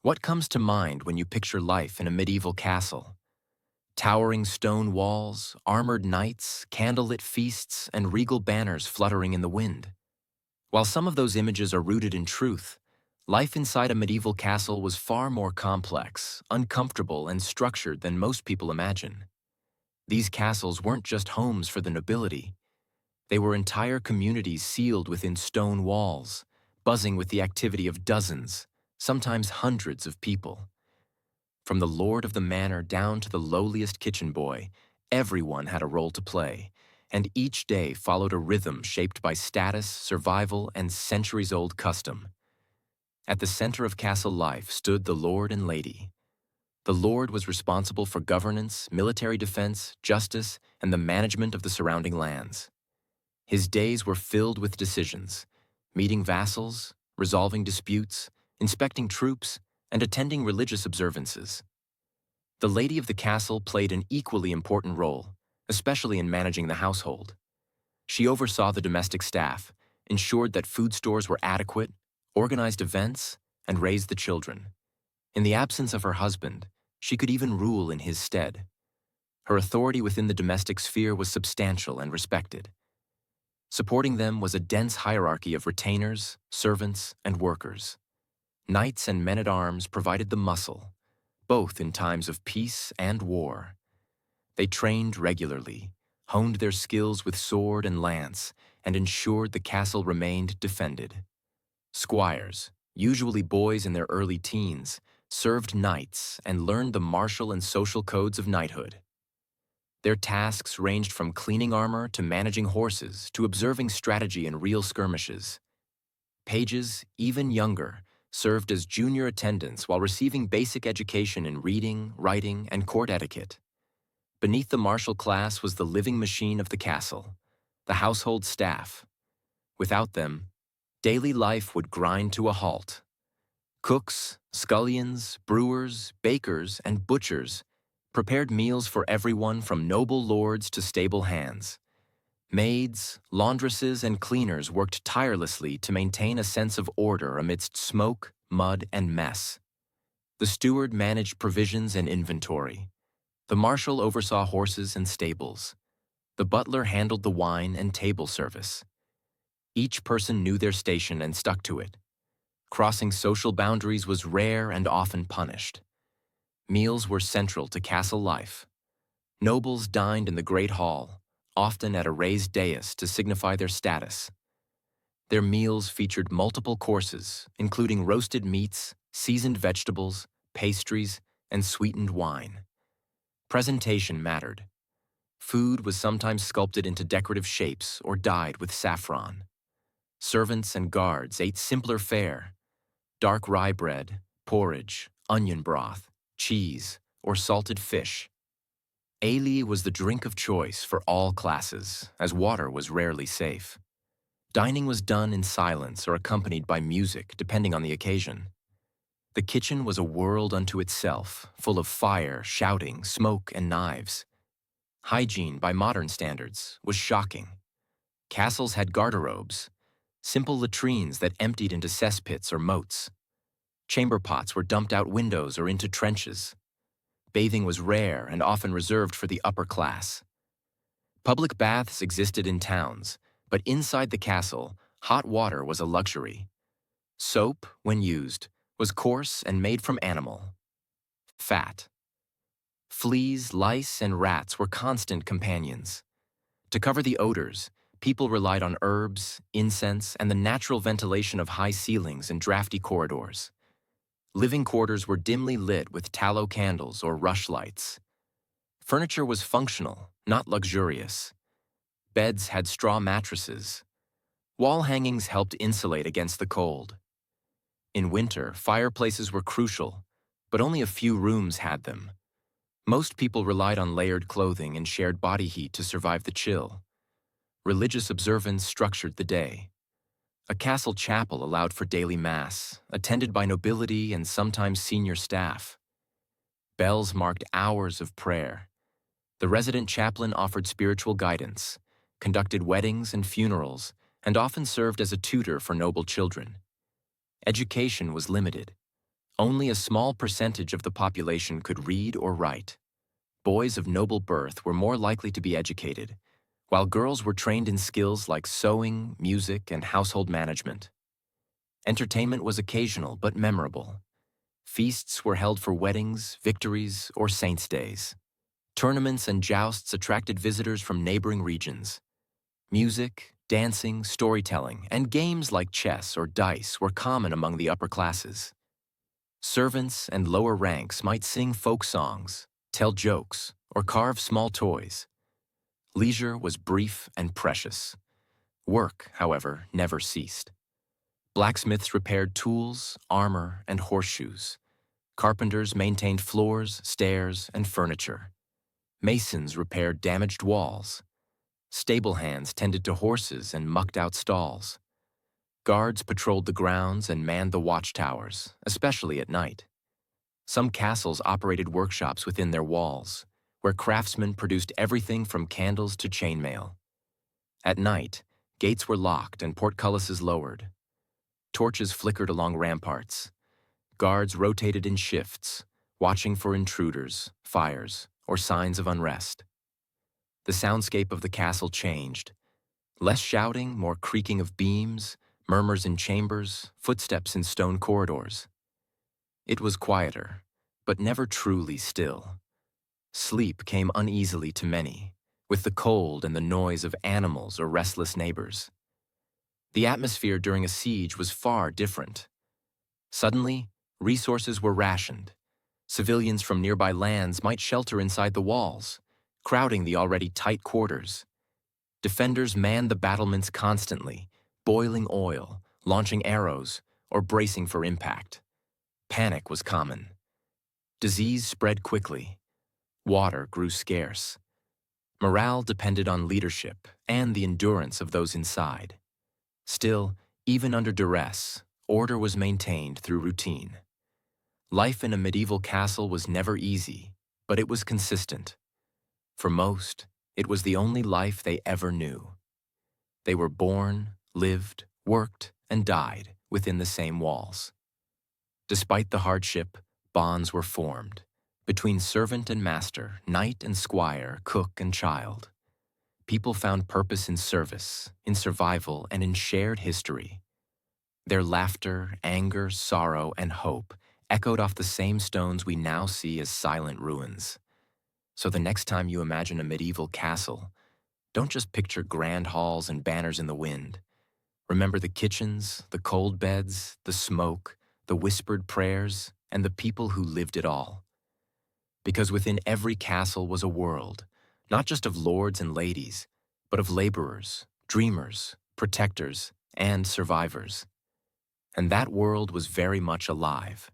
What comes to mind when you picture life in a medieval castle? Towering stone walls, armored knights, candlelit feasts, and regal banners fluttering in the wind. While some of those images are rooted in truth, life inside a medieval castle was far more complex, uncomfortable, and structured than most people imagine. These castles weren't just homes for the nobility. They were entire communities sealed within stone walls, buzzing with the activity of dozens, sometimes hundreds of people. From the lord of the manor down to the lowliest kitchen boy, everyone had a role to play, and each day followed a rhythm shaped by status, survival, and centuries-old custom. At the center of castle life stood the lord and lady. The lord was responsible for governance, military defense, justice, and the management of the surrounding lands. His days were filled with decisions, meeting vassals, resolving disputes, inspecting troops, and attending religious observances. The lady of the castle played an equally important role, especially in managing the household. She oversaw the domestic staff, ensured that food stores were adequate, organized events, and raised the children. In the absence of her husband, she could even rule in his stead. Her authority within the domestic sphere was substantial and respected. Supporting them was a dense hierarchy of retainers, servants, and workers. Knights and men-at-arms provided the muscle, both in times of peace and war. They trained regularly, honed their skills with sword and lance, and ensured the castle remained defended. Squires, usually boys in their early teens, served knights and learned the martial and social codes of knighthood. Their tasks ranged from cleaning armor to managing horses to observing strategy in real skirmishes. Pages, even younger, served as junior attendants while receiving basic education in reading, writing, and court etiquette. Beneath the martial class was the living machine of the castle, the household staff. Without them, daily life would grind to a halt. Cooks, scullions, brewers, bakers, and butchers prepared meals for everyone from noble lords to stable hands. Maids, laundresses, and cleaners worked tirelessly to maintain a sense of order amidst smoke, mud, and mess. The steward managed provisions and inventory. The marshal oversaw horses and stables. The butler handled the wine and table service. Each person knew their station and stuck to it. Crossing social boundaries was rare and often punished. Meals were central to castle life. Nobles dined in the great hall, often at a raised dais to signify their status. Their meals featured multiple courses, including roasted meats, seasoned vegetables, pastries, and sweetened wine. Presentation mattered. Food was sometimes sculpted into decorative shapes or dyed with saffron. Servants and guards ate simpler fare: dark rye bread, porridge, onion broth, cheese, or salted fish. Ale was the drink of choice for all classes, as water was rarely safe. Dining was done in silence or accompanied by music, depending on the occasion. The kitchen was a world unto itself, full of fire, shouting, smoke, and knives. Hygiene, by modern standards, was shocking. Castles had garderobes, simple latrines that emptied into cesspits or moats. Chamber pots were dumped out windows or into trenches. Bathing was rare and often reserved for the upper class. Public baths existed in towns, but inside the castle, hot water was a luxury. Soap, when used, was coarse and made from animal fat. Fleas, lice, and rats were constant companions. To cover the odors, people relied on herbs, incense, and the natural ventilation of high ceilings and drafty corridors. Living quarters were dimly lit with tallow candles or rushlights. Furniture was functional, not luxurious. Beds had straw mattresses. Wall hangings helped insulate against the cold. In winter, fireplaces were crucial, but only a few rooms had them. Most people relied on layered clothing and shared body heat to survive the chill. Religious observance structured the day. A castle chapel allowed for daily mass, attended by nobility and sometimes senior staff. Bells marked hours of prayer. The resident chaplain offered spiritual guidance, conducted weddings and funerals, and often served as a tutor for noble children. Education was limited. Only a small percentage of the population could read or write. Boys of noble birth were more likely to be educated, while girls were trained in skills like sewing, music, and household management. Entertainment was occasional but memorable. Feasts were held for weddings, victories, or saints' days. Tournaments and jousts attracted visitors from neighboring regions. Music, dancing, storytelling, and games like chess or dice were common among the upper classes. Servants and lower ranks might sing folk songs, tell jokes, or carve small toys. Leisure was brief and precious. Work, however, never ceased. Blacksmiths repaired tools, armor, and horseshoes. Carpenters maintained floors, stairs, and furniture. Masons repaired damaged walls. Stable hands tended to horses and mucked out stalls. Guards patrolled the grounds and manned the watchtowers, especially at night. Some castles operated workshops within their walls, where craftsmen produced everything from candles to chainmail. At night, gates were locked and portcullises lowered. Torches flickered along ramparts. Guards rotated in shifts, watching for intruders, fires, or signs of unrest. The soundscape of the castle changed. Less shouting, more creaking of beams, murmurs in chambers, footsteps in stone corridors. It was quieter, but never truly still. Sleep came uneasily to many, with the cold and the noise of animals or restless neighbors. The atmosphere during a siege was far different. Suddenly, resources were rationed. Civilians from nearby lands might shelter inside the walls, crowding the already tight quarters. Defenders manned the battlements constantly, boiling oil, launching arrows, or bracing for impact. Panic was common. Disease spread quickly. Water grew scarce. Morale depended on leadership and the endurance of those inside. Still, even under duress, order was maintained through routine. Life in a medieval castle was never easy, but it was consistent. For most, it was the only life they ever knew. They were born, lived, worked, and died within the same walls. Despite the hardship, bonds were formed between servant and master, knight and squire, cook and child. People found purpose in service, in survival, and in shared history. Their laughter, anger, sorrow, and hope echoed off the same stones we now see as silent ruins. So the next time you imagine a medieval castle, don't just picture grand halls and banners in the wind. Remember the kitchens, the cold beds, the smoke, the whispered prayers, and the people who lived it all. Because within every castle was a world, not just of lords and ladies, but of laborers, dreamers, protectors, and survivors. And that world was very much alive.